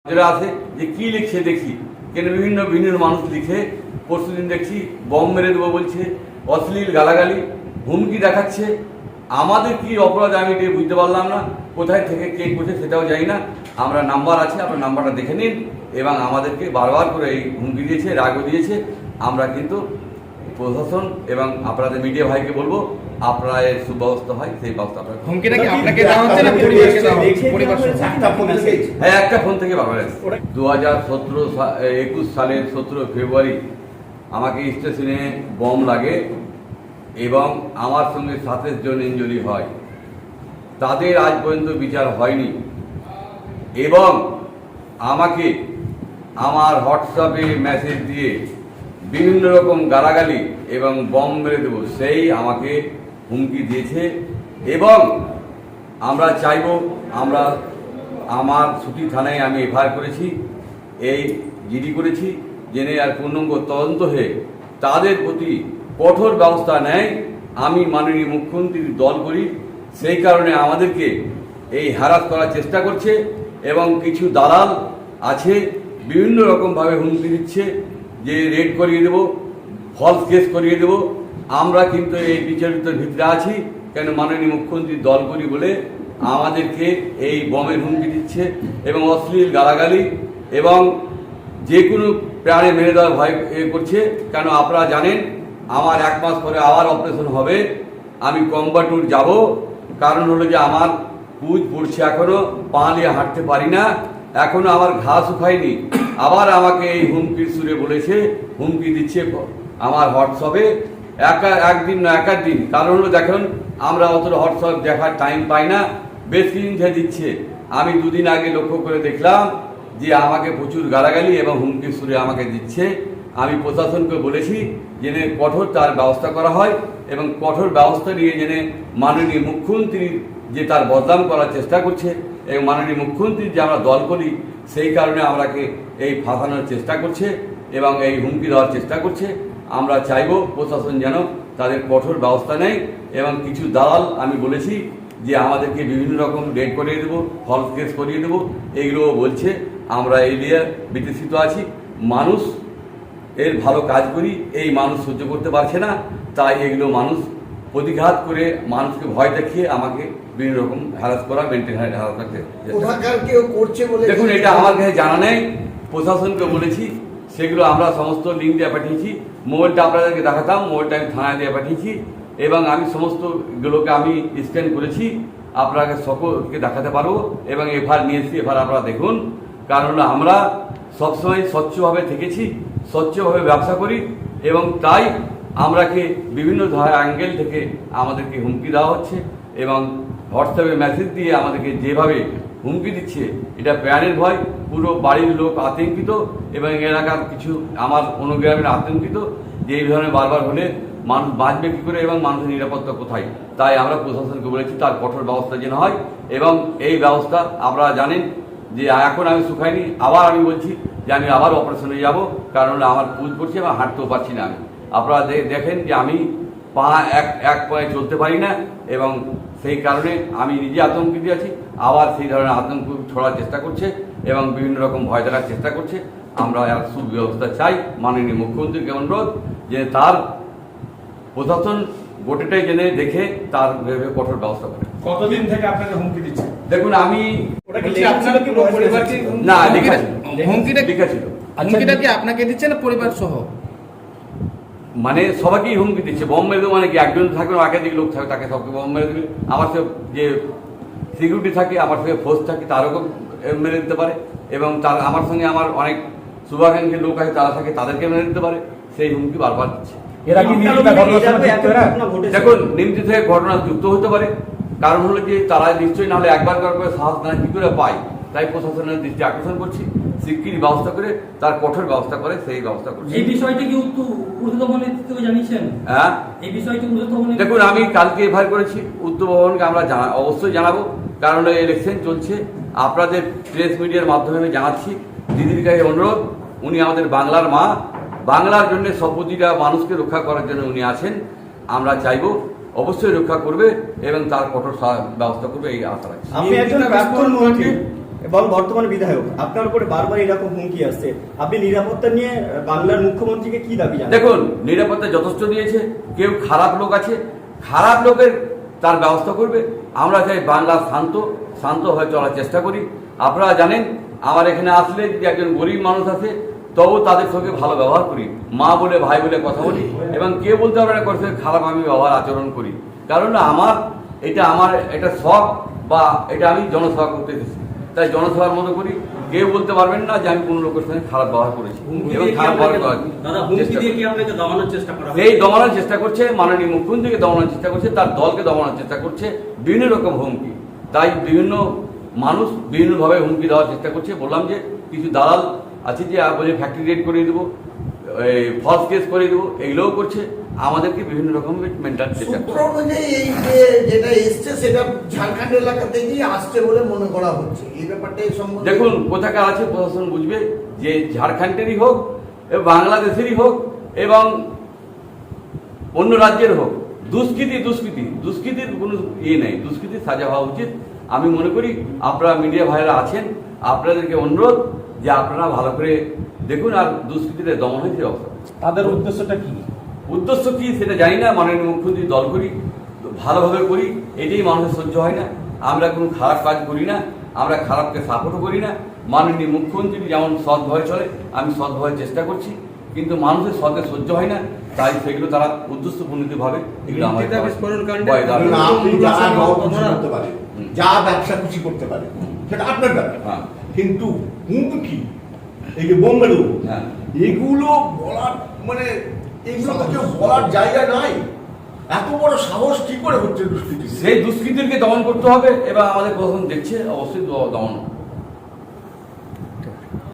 যেটা আছে যে কি লিখছে দেখি, কেন বিভিন্ন বিভিন্ন মানুষ লিখে পরশুদিন দেখছি বম মেরে দেবো বলছে, অশ্লীল গালাগালি হুমকি দেখাচ্ছে। আমাদের কি অপরাধ আমি এটা বুঝতে পারলাম না, কোথায় থেকে কে করছে সেটাও জানি না। আমরা নাম্বার আছে, আপনার নাম্বারটা দেখে নিন, এবং আমাদেরকে বারবার করে এই হুমকি দিয়েছে, রাগও দিয়েছে। আমরা কিন্তু প্রশাসন এবং আপনাদের মিডিয়া ভাইকে বলবো আপনারা এর সুব্যবস্থা হয় সেই ব্যবস্থা আপনারা। হুমকিটা কি আপনাকে দেওয়া হচ্ছে না পরিবারকে দেওয়া হচ্ছে? পরিবার হ্যাঁ, একটা ফোন থেকে বারবার আসছে। 2021 সালের 17 ফেব্রুয়ারি আমাকে স্টেশনে বম লাগে এবং আমার সঙ্গে 27 জন ইনজুরি হয়। তাদের আজ পর্যন্ত বিচার হয়নি এবং আমাকে আমার হোয়াটসঅ্যাপে মেসেজ দিয়ে বিভিন্ন রকম গালাগালি এবং বম মেরে দেবো সেই আমাকে হুমকি দিয়েছে। এবং আমরা চাইব, আমরা আমার ছুটি থানায় আমি এফআইআর করেছি, এই জিডি করেছি, জেনে আর পূর্ণাঙ্গ তদন্ত হয়ে তাদের প্রতি কঠোর ব্যবস্থা নেয়। আমি মাননীয় মুখ্যমন্ত্রীর দল করি, সেই কারণে আমাদেরকে এই হ্যারাস করার চেষ্টা করছে এবং কিছু দালাল আছে বিভিন্ন রকমভাবে হুমকি দিচ্ছে যে রেড করিয়ে দেব, ফলস কেস করিয়ে দেব। আমরা কিন্তু এই বিচারিত ভিতরে আছি, কেন মাননীয় মুখ্যমন্ত্রীর দল করি বলে আমাদেরকে এই বমের হুমকি দিচ্ছে এবং অশ্লীল গালাগালি এবং যে কোনো প্রাণে মেরে দেওয়ার ভয় করছে। কেন আপনারা জানেন আমার 1 মাস পরে আবার অপারেশন হবে, আমি কম্বাটুর যাব, কারণ হলো যে আমার পুজ পড়ছে, এখনো পা নিয়ে হাঁটতে পারি না, এখনো আমার ঘা শুকায়নি। আবার আমাকে এই হুমকির সুরে বলেছে, হুমকি দিচ্ছে আমার হোয়াটসঅ্যাপে, একদিন না একাধিক। কারণ হলো দেখুন আমরা অতটা হোয়াটসঅ্যাপ দেখার টাইম পাই না, বেশ কিছুদিন ধরে দিচ্ছে। আমি 2 দিন আগে লক্ষ্য করে দেখলাম যে আমাকে প্রচুর গালাগালি এবং হুমকির সুরে আমাকে দিচ্ছে। আমি প্রশাসনকে বলেছি জেনে কঠোর তার ব্যবস্থা করা হয় এবং কঠোর ব্যবস্থা নিয়ে জেনে মাননীয় মুখ্যমন্ত্রীর যে তার বদনাম করার চেষ্টা করছে এবং মাননীয় মুখ্যমন্ত্রীর যে আমরা দল করি সেই কারণে আমরাকে এই ফাঁসানোর চেষ্টা করছে এবং এই হুমকি দেওয়ার চেষ্টা করছে। আমরা চাইব প্রশাসন যেন তাদের কঠোর ব্যবস্থা নেয় এবং কিছু দালাল আমি বলেছি যে আমাদেরকে বিভিন্ন রকম রেড করিয়ে দেবো, ফলস কেস করিয়ে দেবো, এইগুলো বলছে। আমরা এই নিয়ে বিতৃষ্ণিত আছি। মানুষ এর ভালো কাজ করি, এই মানুষ সহ্য করতে পারছে না, তাই এগুলো মানুষ প্রতিঘাত করে মানুষকে ভয় দেখিয়ে আমাকে বিভিন্ন রকম হ্যারাস করা, মেনটেন হ্যারাস করতে। দেখুন এটা আমার কাছে জানা নেই, প্রশাসনকে বলেছি, সেগুলো আমরা সমস্ত লিঙ্ক দিয়ে পাঠিয়েছি। মোবাইলটা আপনাদেরকে দেখাতাম, মোবাইলটা আমি থানায় দিয়ে পাঠিয়েছি এবং আমি সমস্তগুলোকে আমি স্ক্যান করেছি, আপনাকে সকলকে দেখাতে পারবো এবং এফআইআর নিয়ে এসেছি। এফআইআর আপনারা দেখুন, কারণ আমরা সবসময় স্বচ্ছভাবে থেকেছি, স্বচ্ছভাবে ব্যবসা করি এবং তাই আমরাকে বিভিন্ন অ্যাঙ্গেল থেকে আমাদেরকে হুমকি দেওয়া হচ্ছে এবং হোয়াটসঅ্যাপে মেসেজ দিয়ে আমাদেরকে যেভাবে হুমকি দিচ্ছে, এটা প্রাণের ভয়। পুরো বাড়ির লোক আতঙ্কিত এবং এলাকার কিছু আমার অনুগ্রামের আতঙ্কিত যে এই ধরনের বারবার হলে মানুষ বাঁচবে কী করে এবং মানুষের নিরাপত্তা কোথায়। তাই আমরা প্রশাসনকে বলেছি তার কঠোর ব্যবস্থা যেন হয় এবং এই ব্যবস্থা আপনারা জানেন যে এখন আমি শুকাইনি, আবার আমি বলছি যে আমি আবার অপারেশনে যাব, কারণ আমার পুজ পড়ছে এবং হাঁটতেও পারছি না। আমি আপনারা দেখেন যে আমি পা এক পায়ে চলতে পারি না এবং সেই কারণে আমি নিজে আতঙ্কিত আছি। আবার সেই ধরনের আতঙ্ক ছড়ার চেষ্টা করছে এবং বিভিন্ন রকম ভয় দেখার চেষ্টা করছে। আমরা এক সুব্যবস্থা চাই। মাননীয় মুখ্যমন্ত্রীকে অনুরোধ যে তার প্রশাসন গোটাটাই জেনে দেখে তার কঠোর ব্যবস্থা করে। কতদিন থেকে আপনাকে হুমকি দিচ্ছে? দেখুন আমি না, হুমকিটা ছিল, হুমকিটা কি আপনাকে দিচ্ছে না পরিবার সহ? মানে সবাইকেই হুমকি দিচ্ছে। বম মেরে দেবো মানে কি একজন থাকবে না, একাধিক লোক থাকবে, তাকে সবকে বম মেরে দেবে। আমার সে যে সিকিউরিটি থাকে, আমার সঙ্গে ফোর্স থাকে, তারও মেরে দিতে পারে এবং তার আমার সঙ্গে আমার অনেক শুভাকাঙ্ক্ষী লোক আছে তারা থাকে, তাদেরকে মেরে দিতে পারে। সেই হুমকি বারবার দিচ্ছে। দেখুন নিমতি থেকে ঘটনা যুক্ত হতে পারে, কারণ হলো যে তারা নিশ্চয়ই নাহলে একবার করে সাহস না কি করে পায়। তাই প্রশাসনের দৃষ্টি আকর্ষণ করছি, শিগগিরই ব্যবস্থা করে তার কঠোর ব্যবস্থা করে সেই ব্যবস্থা করছি। এই বিষয়টি কি ঊর্ধ্বতন নেতৃত্বকে জানিয়েছেন? হ্যাঁ, এই বিষয়টি ঊর্ধ্বতন। দেখুন আমি কালকে এফআইআর করেছি, ঊর্ধ্বতনকে আমরা অবশ্যই জানাবো, কারণ ইলেকশন চলছে। আপনাদের প্রেস মিডিয়ার মাধ্যমে আমি জানাচ্ছি, দিদির কাছে অনুরোধ, উনি আমাদের বাংলার মা, বাংলার জন্য সব প্রতিটা মানুষকে রক্ষা করার জন্য উনি আছেন। আমরা চাইব অবশ্যই রক্ষা করবে এবং তার কঠোর ব্যবস্থা করবে, এই আশা রাখছি। আপনি একজন ব্যর্থ মন্ত্রী, এবং বর্তমানে বিধায়ক, আপনার উপরে বারবার এরকম হুমকি আসছে, আপনি নিরাপত্তা নিয়ে বাংলার মুখ্যমন্ত্রীকে কি দাবি জানান? দেখুন, নিরাপত্তা যথেষ্ট দিয়েছে। কেউ খারাপ লোক আছে, খারাপ লোকের তার ব্যবস্থা করবে। আমরা চাই বাংলা শান্তভাবে চলার চেষ্টা করি। আপনারা জানেন, আমার এখানে আসলে যদি একজন গরিব মানুষ আছে, তবু তাদের সঙ্গে ভালো ব্যবহার করি, মা বলে ভাই বলে কথা বলি, এবং কেউ বলতে পারবে না করে খারাপ আমি ব্যবহার আচরণ করি। কারণ আমার এটা শখ, বা এটা আমি জনসভা করতে এসেছি, তাই জনসভার মতো করি। কেউ বলতে পারবেন না যে আমি কোনো লোকের সঙ্গে খারাপ ব্যবহার করেছি এবং খারাপ ব্যবহার করার এই দমানোর চেষ্টা করছে, মাননীয় মুখ্যমন্ত্রীকে দমানোর চেষ্টা করছে, তার দলকে দমানোর চেষ্টা করছে, বিভিন্ন রকম হুমকি। তাই বিভিন্ন মানুষ বিভিন্নভাবে হুমকি দেওয়ার চেষ্টা করছে। বললাম যে কিছু দালাল আছে যে বলে ফ্যাক্টরি রেড করে দেবো, ফলস কেস করে দেবো, এইগুলোও করছে। আমাদেরকে বিভিন্ন রকম মেন্টাল চেষ্টা সূত্র করছে। অনুযায়ী এই যে যেটা এসছে সেটা ঝাড়খণ্ড এলাকা থেকেই আসছে বলে মনে করা হচ্ছে। এই ব্যাপারটা এই সম্বন্ধে দেখুন, কোথাকার আছে প্রশাসন বুঝবে, যে ঝাড়খণ্ডেরই হোক, বাংলাদেশেরই হোক, এবং অন্য রাজ্যের হোক, দুষ্কৃতির কোনো ইয়ে নেই। দুষ্কৃতির সাজা হওয়া উচিত। আমি মনে করি আপনারা মিডিয়া ভাইরা আছেন, আপনাদেরকে অনুরোধ যে আপনারা ভালো করে দেখুন আর দুষ্কৃতিদের দমন হয়েছে অবস্থা। তাদের উদ্দেশ্যটা কি? উদ্দেশ্য কি সেটা জানি না। মাননীয় মুখ্যমন্ত্রী দল করি, ভালোভাবে করি, এটাই মানুষের সহ্য হয় না। আমরা কোনো খারাপ কাজ করি না, আমরা খারাপকে সাপোর্টও করি না। মাননীয় মুখ্যমন্ত্রী যেমন সৎভাবে চলে, আমি সৎভাবে চেষ্টা করছি, কিন্তু মানুষের সৎে সহ্য হয় না। তাই সেগুলো তারা উদ্দেশ্যপূর্ণভাবে এগুলো আমাদের ভয় দাবি। না, আপনি যা গাও খুশি করতে পারেন, যা ব্যবসা খুশি করতে পারেন, সেটা আপনার ব্যাপার। হ্যাঁ। কিন্তু হুমকি, এই যে বোম্বেরু, হ্যাঁ। এগুলো বলার মানে এগুলো তো কেউ বলার জায়গা নাই। এত বড় সাহস কি করে হচ্ছে দুষ্কৃতি? সেই দুষ্কৃতিকে দমন করতে হবে, এবং আমাদের প্রশাসন দেখছে, অবশ্যই দমন